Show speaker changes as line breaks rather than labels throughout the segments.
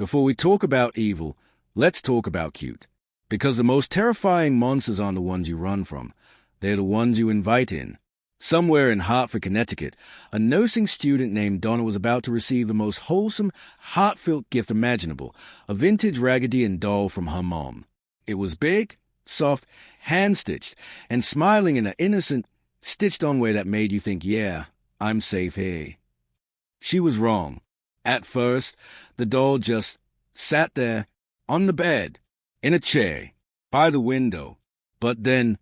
Before we talk about evil, let's talk about cute. Because the most terrifying monsters aren't the ones you run from. They're the ones you invite in. Somewhere in Hartford, Connecticut, a nursing student named Donna was about to receive the most wholesome, heartfelt gift imaginable, a vintage Raggedy Ann doll from her mom. It was big, soft, hand-stitched, and smiling in an innocent, stitched-on way that made you think, yeah, I'm safe here. She was wrong. At first, the doll just sat there, on the bed, in a chair, by the window. But then,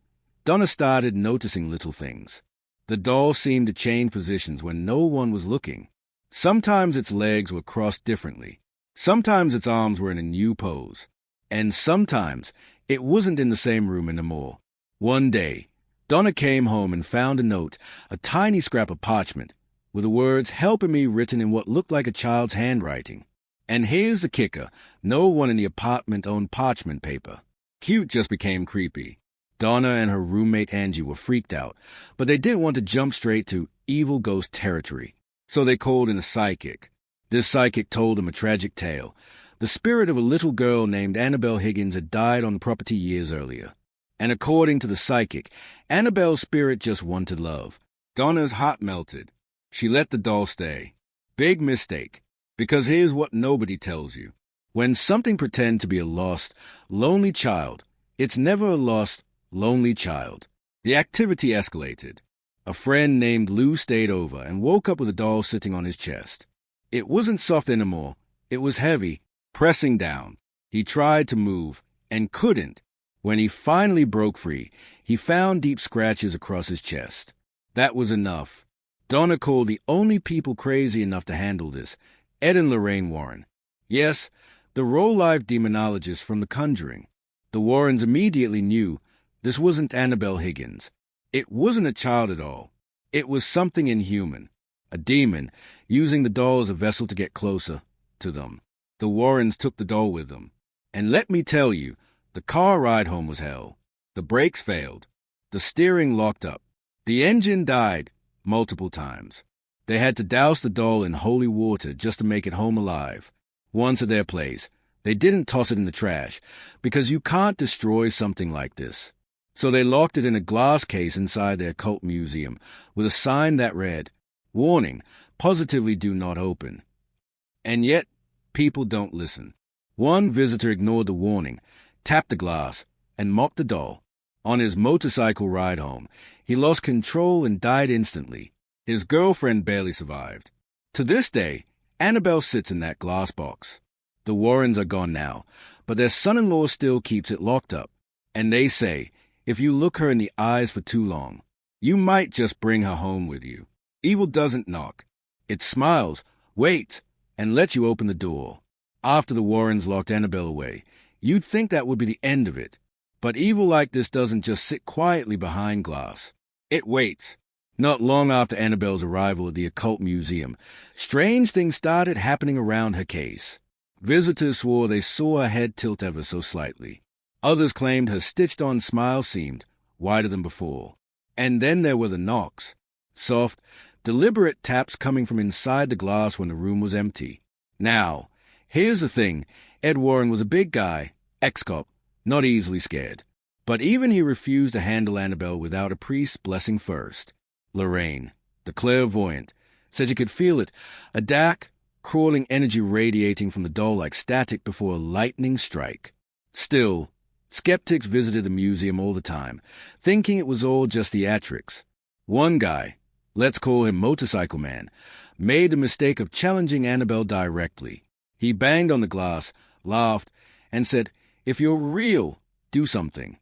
Donna started noticing little things. The doll seemed to change positions when no one was looking. Sometimes its legs were crossed differently. Sometimes its arms were in a new pose. And sometimes it wasn't in the same room anymore. One day, Donna came home and found a note, a tiny scrap of parchment, with the words "helping me" written in what looked like a child's handwriting. And here's the kicker. No one in the apartment owned parchment paper. Cute just became creepy. Donna and her roommate Angie were freaked out, but they didn't want to jump straight to evil ghost territory. So they called in a psychic. This psychic told them a tragic tale. The spirit of a little girl named Annabelle Higgins had died on the property years earlier. And according to the psychic, Annabelle's spirit just wanted love. Donna's heart melted. She let the doll stay. Big mistake. Because here's what nobody tells you. When something pretends to be a lost, lonely child, it's never a lost, lonely child. The activity escalated. A friend named Lou stayed over and woke up with a doll sitting on his chest. It wasn't soft anymore. It was heavy, pressing down. He tried to move and couldn't. When he finally broke free, he found deep scratches across his chest. That was enough. Donna called the only people crazy enough to handle this, Ed and Lorraine Warren. Yes, the real-life demonologists from The Conjuring. The Warrens immediately knew this wasn't Annabelle Higgins. It wasn't a child at all. It was something inhuman. A demon, using the doll as a vessel to get closer to them. The Warrens took the doll with them. And let me tell you, the car ride home was hell. The brakes failed. The steering locked up. The engine died multiple times. They had to douse the doll in holy water just to make it home alive. Once at their place, they didn't toss it in the trash, because you can't destroy something like this. So they locked it in a glass case inside their occult museum, with a sign that read, "Warning, positively do not open." And yet, people don't listen. One visitor ignored the warning, tapped the glass, and mocked the doll. On his motorcycle ride home, he lost control and died instantly. His girlfriend barely survived. To this day, Annabelle sits in that glass box. The Warrens are gone now, but their son-in-law still keeps it locked up. And they say, if you look her in the eyes for too long, you might just bring her home with you. Evil doesn't knock. It smiles, waits, and lets you open the door. After the Warrens locked Annabelle away, you'd think that would be the end of it. But evil like this doesn't just sit quietly behind glass. It waits. Not long after Annabelle's arrival at the Occult Museum, strange things started happening around her case. Visitors swore they saw her head tilt ever so slightly. Others claimed her stitched-on smile seemed wider than before. And then there were the knocks. Soft, deliberate taps coming from inside the glass when the room was empty. Now, here's the thing. Ed Warren was a big guy, ex-cop, not easily scared. But even he refused to handle Annabelle without a priest's blessing first. Lorraine, the clairvoyant, said she could feel it, a dark, crawling energy radiating from the doll like static before a lightning strike. Still, skeptics visited the museum all the time, thinking it was all just theatrics. One guy, let's call him Motorcycle Man, made the mistake of challenging Annabelle directly. He banged on the glass, laughed, and said, "If you're real, do something."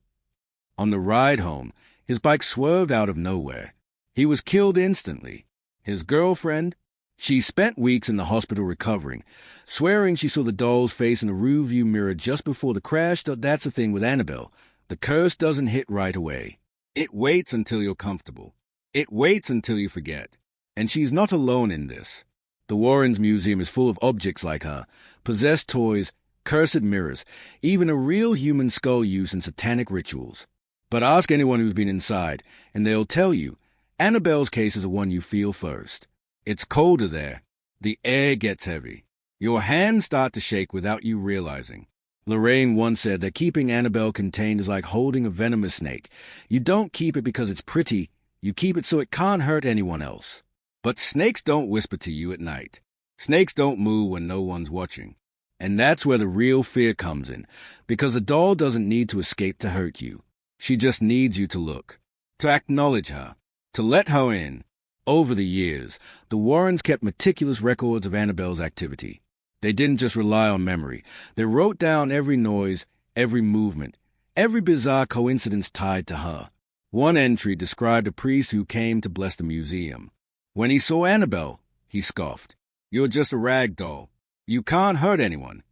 On the ride home, his bike swerved out of nowhere. He was killed instantly. His girlfriend, she spent weeks in the hospital recovering, swearing she saw the doll's face in the rearview mirror just before the crash. That's the thing with Annabelle. The curse doesn't hit right away. It waits until you're comfortable. It waits until you forget. And she's not alone in this. The Warrens Museum is full of objects like her, possessed toys, cursed mirrors, even a real human skull used in satanic rituals. But ask anyone who's been inside, and they'll tell you, Annabelle's case is the one you feel first. It's colder there. The air gets heavy. Your hands start to shake without you realizing. Lorraine once said that keeping Annabelle contained is like holding a venomous snake. You don't keep it because it's pretty, you keep it so it can't hurt anyone else. But snakes don't whisper to you at night. Snakes don't move when no one's watching. And that's where the real fear comes in, because a doll doesn't need to escape to hurt you. She just needs you to look, to acknowledge her, to let her in. Over the years, the Warrens kept meticulous records of Annabelle's activity. They didn't just rely on memory. They wrote down every noise, every movement, every bizarre coincidence tied to her. One entry described a priest who came to bless the museum. When he saw Annabelle, he scoffed. "You're just a rag doll. You can't hurt anyone."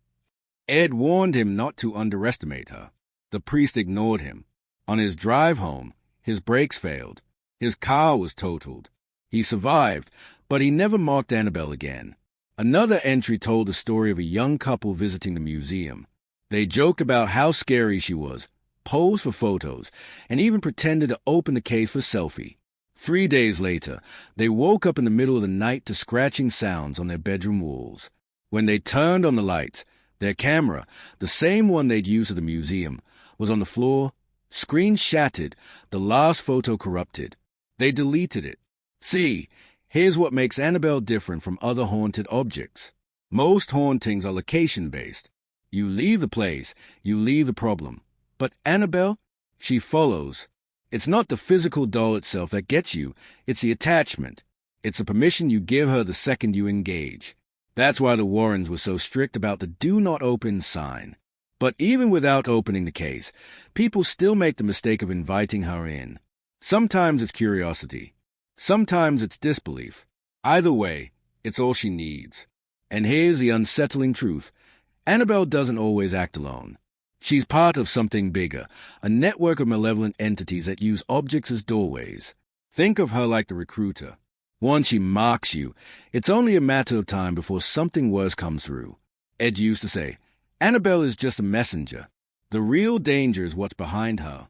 Ed warned him not to underestimate her. The priest ignored him. On his drive home, his brakes failed. His car was totaled. He survived, but he never mocked Annabelle again. Another entry told the story of a young couple visiting the museum. They joked about how scary she was, posed for photos, and even pretended to open the case for a selfie. 3 days later, they woke up in the middle of the night to scratching sounds on their bedroom walls. When they turned on the lights, their camera, the same one they'd used at the museum, was on the floor, screen shattered, the last photo corrupted. They deleted it. See, here's what makes Annabelle different from other haunted objects. Most hauntings are location-based. You leave the place, you leave the problem. But Annabelle, she follows. It's not the physical doll itself that gets you, it's the attachment. It's the permission you give her the second you engage. That's why the Warrens were so strict about the do not open sign. But even without opening the case, people still make the mistake of inviting her in. Sometimes it's curiosity. Sometimes it's disbelief. Either way, it's all she needs. And here's the unsettling truth. Annabelle doesn't always act alone. She's part of something bigger, a network of malevolent entities that use objects as doorways. Think of her like the recruiter. Once she marks you, it's only a matter of time before something worse comes through. Ed used to say, Annabelle is just a messenger. The real danger is what's behind her.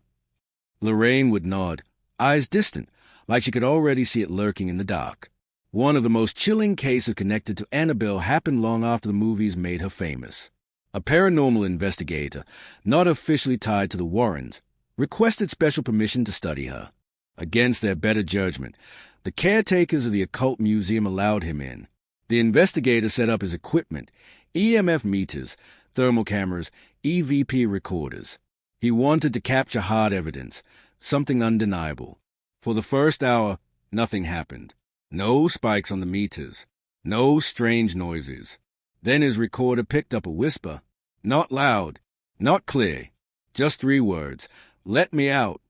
Lorraine would nod, eyes distant, like she could already see it lurking in the dark. One of the most chilling cases connected to Annabelle happened long after the movies made her famous. A paranormal investigator, not officially tied to the Warrens, requested special permission to study her. Against their better judgment, the caretakers of the Occult Museum allowed him in. The investigator set up his equipment, EMF meters, thermal cameras, EVP recorders. He wanted to capture hard evidence, something undeniable. For the first hour, nothing happened. No spikes on the meters. No strange noises. Then his recorder picked up a whisper. Not loud, not clear. Just 3 words. Let me out.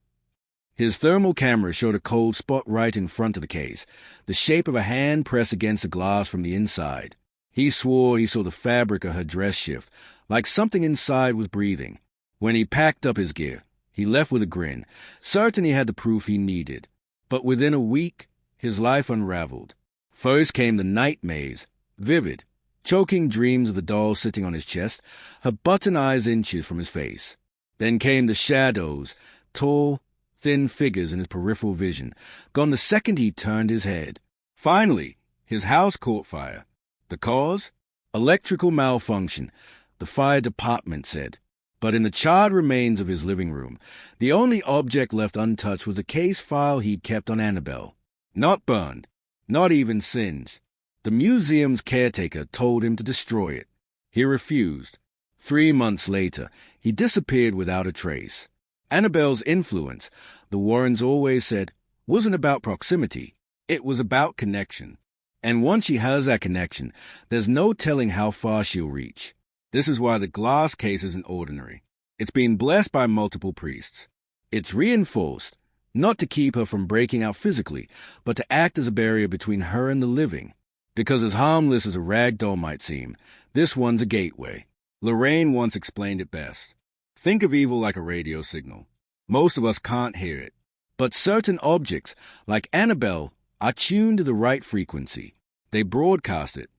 His thermal camera showed a cold spot right in front of the case, the shape of a hand pressed against the glass from the inside. He swore he saw the fabric of her dress shift, like something inside was breathing. When he packed up his gear, he left with a grin, certain he had the proof he needed. But within a week, his life unraveled. First came the night maze, vivid, choking dreams of the doll sitting on his chest, her button eyes inches from his face. Then came the shadows, tall, thin figures in his peripheral vision, gone the second he turned his head. Finally, his house caught fire. The cause? Electrical malfunction, the fire department said. But in the charred remains of his living room, the only object left untouched was a case file he'd kept on Annabelle. Not burned, not even singed. The museum's caretaker told him to destroy it. He refused. 3 months later, he disappeared without a trace. Annabelle's influence, the Warrens always said, wasn't about proximity. It was about connection. And once she has that connection, there's no telling how far she'll reach. This is why the glass case isn't ordinary. It's been blessed by multiple priests. It's reinforced, not to keep her from breaking out physically, but to act as a barrier between her and the living. Because as harmless as a rag doll might seem, this one's a gateway. Lorraine once explained it best. Think of evil like a radio signal. Most of us can't hear it. But certain objects, like Annabelle, are tuned to the right frequency. They broadcast it.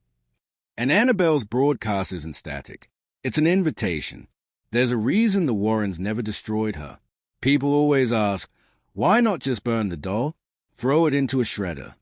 And Annabelle's broadcast isn't static. It's an invitation. There's a reason the Warrens never destroyed her. People always ask, why not just burn the doll? Throw it into a shredder.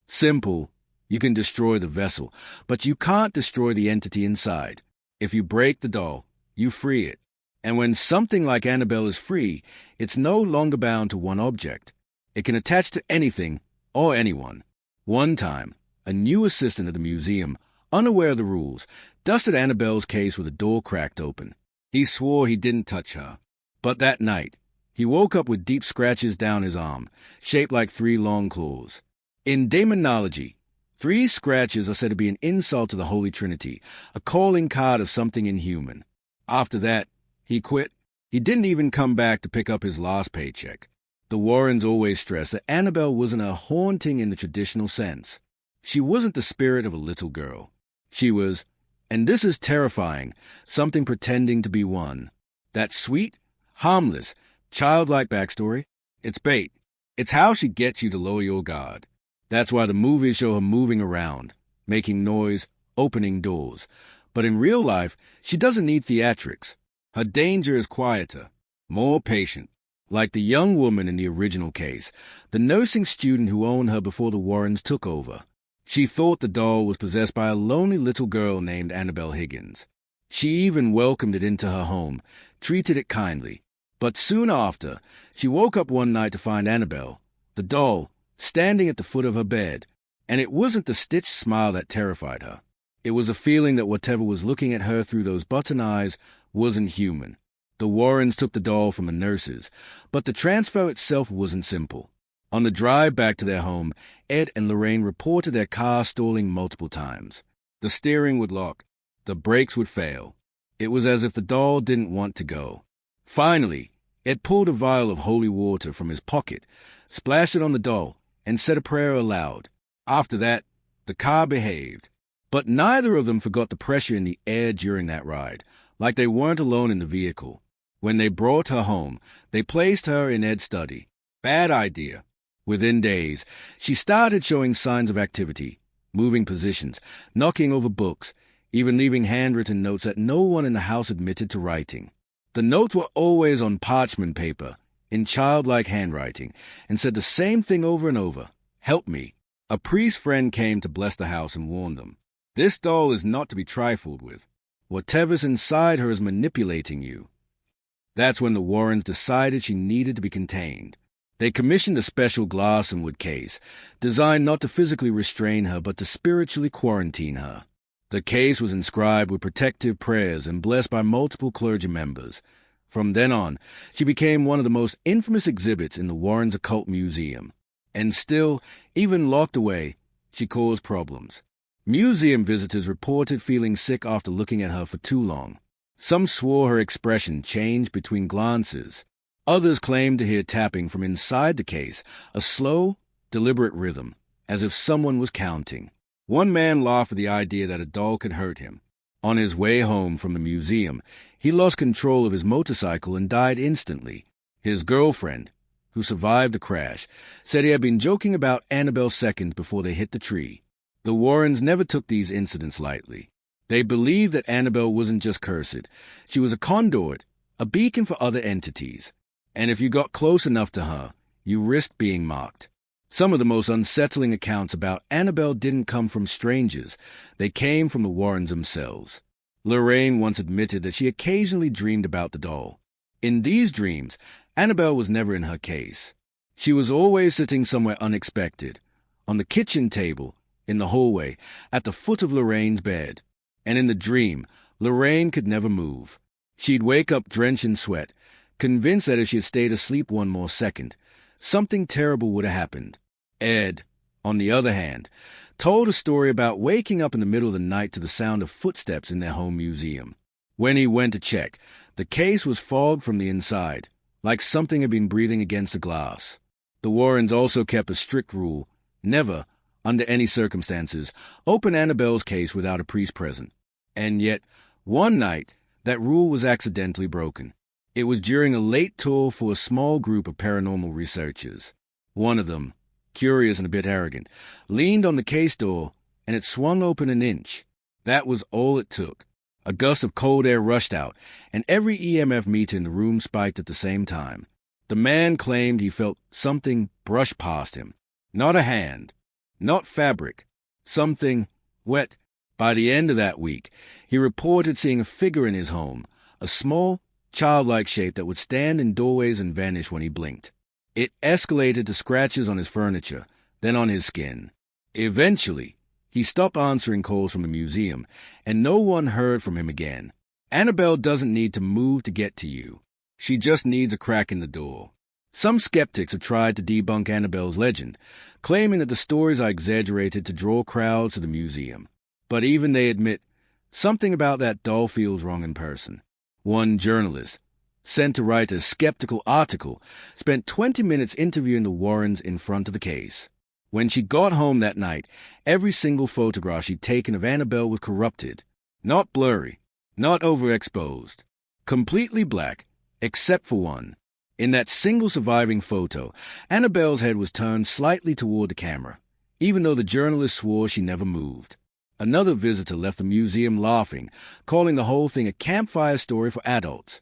Simple. You can destroy the vessel, but you can't destroy the entity inside. If you break the doll, you free it. And when something like Annabelle is free, it's no longer bound to one object. It can attach to anything or anyone. One time, a new assistant at the museum, unaware of the rules, dusted Annabelle's case with the door cracked open. He swore he didn't touch her. But that night, he woke up with deep scratches down his arm, shaped like 3 long claws. In demonology, 3 scratches are said to be an insult to the Holy Trinity, a calling card of something inhuman. After that, he quit. He didn't even come back to pick up his last paycheck. The Warrens always stressed that Annabelle wasn't a haunting in the traditional sense. She wasn't the spirit of a little girl. She was, and this is terrifying, something pretending to be one. That sweet, harmless, childlike backstory, it's bait. It's how she gets you to lower your guard. That's why the movies show her moving around, making noise, opening doors. But in real life, she doesn't need theatrics. Her danger is quieter, more patient. Like the young woman in the original case, the nursing student who owned her before the Warrens took over. She thought the doll was possessed by a lonely little girl named Annabelle Higgins. She even welcomed it into her home, treated it kindly. But soon after, she woke up one night to find Annabelle, the doll, standing at the foot of her bed. And it wasn't the stitched smile that terrified her. It was a feeling that whatever was looking at her through those button eyes wasn't human. The Warrens took the doll from the nurses, but the transfer itself wasn't simple. On the drive back to their home, Ed and Lorraine reported their car stalling multiple times. The steering would lock. The brakes would fail. It was as if the doll didn't want to go. Finally, Ed pulled a vial of holy water from his pocket, splashed it on the doll, and said a prayer aloud. After that, the car behaved. But neither of them forgot the pressure in the air during that ride, like they weren't alone in the vehicle. When they brought her home, they placed her in Ed's study. Bad idea. Within days, she started showing signs of activity, moving positions, knocking over books, even leaving handwritten notes that no one in the house admitted to writing. The notes were always on parchment paper, in childlike handwriting, and said the same thing over and over. Help me. A priest friend came to bless the house and warned them. This doll is not to be trifled with. Whatever's inside her is manipulating you. That's when the Warrens decided she needed to be contained. They commissioned a special glass and wood case, designed not to physically restrain her but to spiritually quarantine her. The case was inscribed with protective prayers and blessed by multiple clergy members. From then on, she became one of the most infamous exhibits in the Warrens Occult Museum. And still, even locked away, she caused problems. Museum visitors reported feeling sick after looking at her for too long. Some swore her expression changed between glances. Others claimed to hear tapping from inside the case, a slow, deliberate rhythm, as if someone was counting. One man laughed at the idea that a doll could hurt him. On his way home from the museum, he lost control of his motorcycle and died instantly. His girlfriend, who survived the crash, said he had been joking about Annabelle seconds before they hit the tree. The Warrens never took these incidents lightly. They believed that Annabelle wasn't just cursed. She was a conduit, a beacon for other entities. And if you got close enough to her, you risked being mocked. Some of the most unsettling accounts about Annabelle didn't come from strangers. They came from the Warrens themselves. Lorraine once admitted that she occasionally dreamed about the doll. In these dreams, Annabelle was never in her case. She was always sitting somewhere unexpected, on the kitchen table, in the hallway, at the foot of Lorraine's bed. And in the dream, Lorraine could never move. She'd wake up drenched in sweat, convinced that if she had stayed asleep one more second, something terrible would have happened. Ed, on the other hand, told a story about waking up in the middle of the night to the sound of footsteps in their home museum. When he went to check, the case was fogged from the inside, like something had been breathing against the glass. The Warrens also kept a strict rule: never, under any circumstances, open Annabelle's case without a priest present. And yet, one night, that rule was accidentally broken. It was during a late tour for a small group of paranormal researchers. One of them, curious and a bit arrogant, leaned on the case door, and it swung open an inch. That was all it took. A gust of cold air rushed out, and every EMF meter in the room spiked at the same time. The man claimed he felt something brush past him. Not a hand, not fabric, something wet. By the end of that week, he reported seeing a figure in his home, a small, childlike shape that would stand in doorways and vanish when he blinked. It escalated to scratches on his furniture, then on his skin. Eventually, he stopped answering calls from the museum, and no one heard from him again. Annabelle doesn't need to move to get to you. She just needs a crack in the door. Some skeptics have tried to debunk Annabelle's legend, claiming that the stories are exaggerated to draw crowds to the museum. But even they admit, something about that doll feels wrong in person. One journalist, sent to write a skeptical article, spent 20 minutes interviewing the Warrens in front of the case. When she got home that night, every single photograph she'd taken of Annabelle was corrupted. Not blurry, not overexposed. Completely black, except for one. In that single surviving photo, Annabelle's head was turned slightly toward the camera, even though the journalist swore she never moved. Another visitor left the museum laughing, calling the whole thing a campfire story for adults.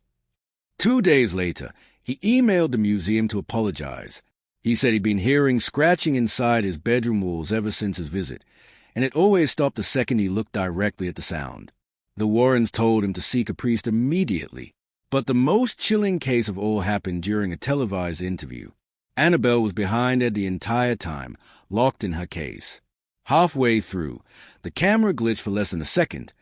2 days later, he emailed the museum to apologize. He said he'd been hearing scratching inside his bedroom walls ever since his visit, and it always stopped the second he looked directly at the sound. The Warrens told him to seek a priest immediately, but the most chilling case of all happened during a televised interview. Annabelle was behind Ed the entire time, locked in her case. Halfway through, the camera glitched for less than a second,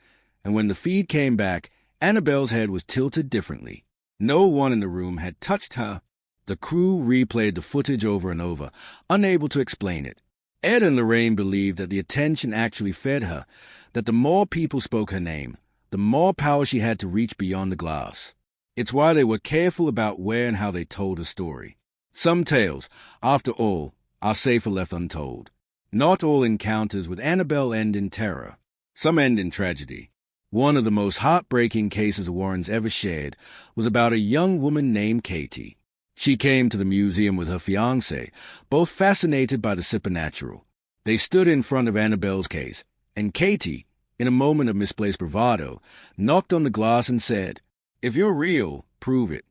and when the feed came back, Annabelle's head was tilted differently. No one in the room had touched her. The crew replayed the footage over and over, unable to explain it. Ed and Lorraine believed that the attention actually fed her, that the more people spoke her name, the more power she had to reach beyond the glass. It's why they were careful about where and how they told her story. Some tales, after all, are safer left untold. Not all encounters with Annabelle end in terror. Some end in tragedy. One of the most heartbreaking cases the Warrens ever shared was about a young woman named Katie. She came to the museum with her fiancé, both fascinated by the supernatural. They stood in front of Annabelle's case, and Katie, in a moment of misplaced bravado, knocked on the glass and said, "If you're real, prove it."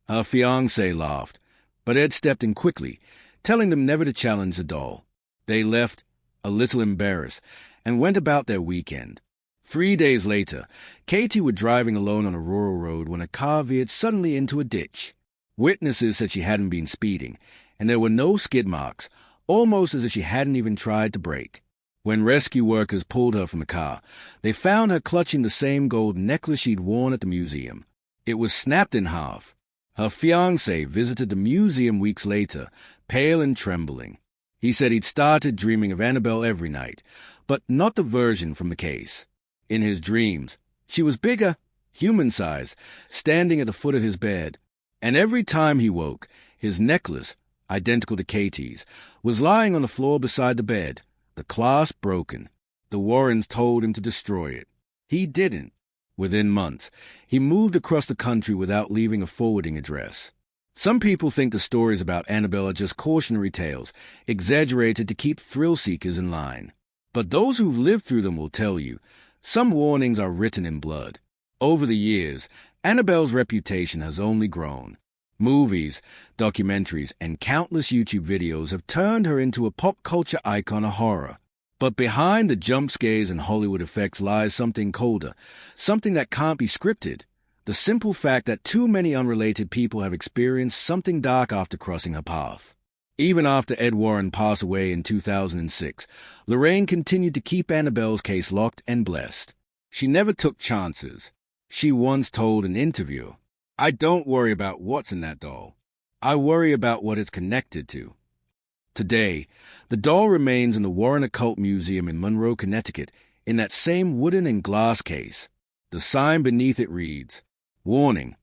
Her fiancé laughed, but Ed stepped in quickly, telling them never to challenge the doll. They left, a little embarrassed, and went about their weekend. 3 days later, Katie was driving alone on a rural road when a car veered suddenly into a ditch. Witnesses said she hadn't been speeding, and there were no skid marks, almost as if she hadn't even tried to brake. When rescue workers pulled her from the car, they found her clutching the same gold necklace she'd worn at the museum. It was snapped in half. Her fiancé visited the museum weeks later, pale and trembling. He said he'd started dreaming of Annabelle every night, but not the version from the case. In his dreams, she was bigger, human-sized, standing at the foot of his bed. And every time he woke, his necklace, identical to Katie's, was lying on the floor beside the bed, the clasp broken. The Warrens told him to destroy it. He didn't. Within months, he moved across the country without leaving a forwarding address. Some people think the stories about Annabelle are just cautionary tales, exaggerated to keep thrill-seekers in line. But those who've lived through them will tell you, some warnings are written in blood. Over the years, Annabelle's reputation has only grown. Movies, documentaries, and countless YouTube videos have turned her into a pop culture icon of horror. But behind the jump scares and Hollywood effects lies something colder, something that can't be scripted. The simple fact that too many unrelated people have experienced something dark after crossing her path. Even after Ed Warren passed away in 2006, Lorraine continued to keep Annabelle's case locked and blessed. She never took chances. She once told an interviewer, "I don't worry about what's in that doll. I worry about what it's connected to." Today, the doll remains in the Warrens Occult Museum in Monroe, Connecticut, in that same wooden and glass case. The sign beneath it reads, "Warning,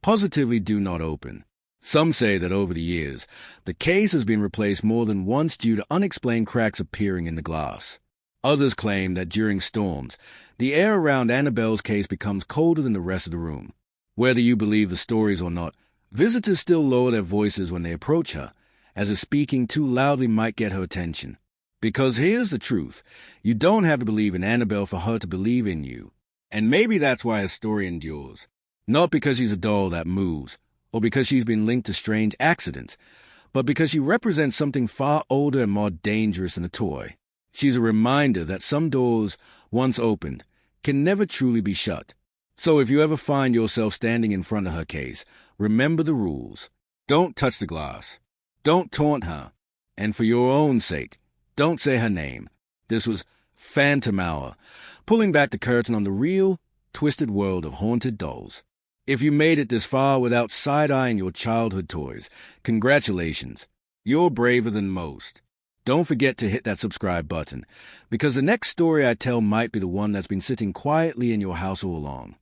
positively do not open." Some say that over the years, the case has been replaced more than once due to unexplained cracks appearing in the glass. Others claim that during storms, the air around Annabelle's case becomes colder than the rest of the room. Whether you believe the stories or not, visitors still lower their voices when they approach her, as if speaking too loudly might get her attention. Because here's the truth, you don't have to believe in Annabelle for her to believe in you. And maybe that's why her story endures. Not because she's a doll that moves, or because she's been linked to strange accidents, but because she represents something far older and more dangerous than a toy. She's a reminder that some doors, once opened, can never truly be shut. So if you ever find yourself standing in front of her case, remember the rules. Don't touch the glass. Don't taunt her. And for your own sake, don't say her name. This was Phantom Hour, pulling back the curtain on the real, twisted world of haunted dolls. If you made it this far without side-eyeing your childhood toys, congratulations. You're braver than most. Don't forget to hit that subscribe button, because the next story I tell might be the one that's been sitting quietly in your house all along.